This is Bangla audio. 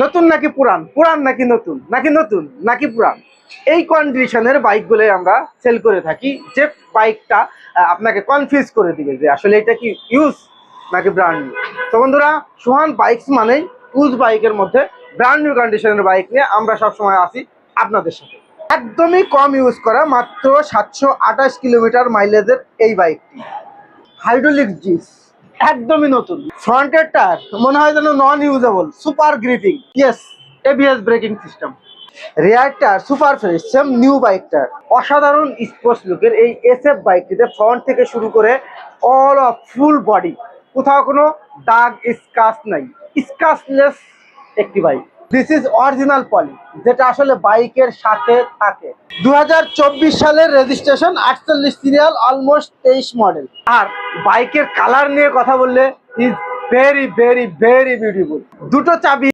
নতুন নাকি পুরান, পুরান নাকি নতুন, নাকি নতুন নাকি পুরান, এই কন্ডিশনের বাইকগুলো আমরা সেল করে থাকি। যে বাইকটা আপনাকে কনফিউজ করে দিবে যে আসলে এটা কি ইউজ নাকি ব্র্যান্ড নিউ। তো বন্ধুরা, সোহান বাইকস মানেই ইউজ বাইকের মধ্যে ব্র্যান্ড নিউ কন্ডিশনের বাইক নিয়ে আমরা সবসময় আসি আপনাদের সাথে। একদমই কম ইউজ করা, মাত্র 728 কিলোমিটার মাইলেজের এই বাইকটি হাইড্রোলিক ডিস্ক, একদমই নতুন। ফ্রন্টের টায়ার মনে হয় যেন non usable, super gripping, yes, ABS braking system. Rear tyre super fresh, same new bike tyre. অসাধারণ স্পোর্টস লুকের এই এসএফ বাইকটিতে ফ্রন্ট থেকে শুরু করে অল অফ ফুল বডি কোথাও কোনো দাগ স্ক্র্যাচ নাই, স্ক্র্যাচলেস একটি বাইক। দিস ইজ অরিজিনাল পলি, যেটা আসলে বাইকের সাথে থাকে। 2024 সালের রেজিস্ট্রেশন, 48 সিরিয়াল, অলমোস্ট 23 মডেল। আর বাইকের কালার নিয়ে কথা বললে is very very very beautiful. দুটো চাবি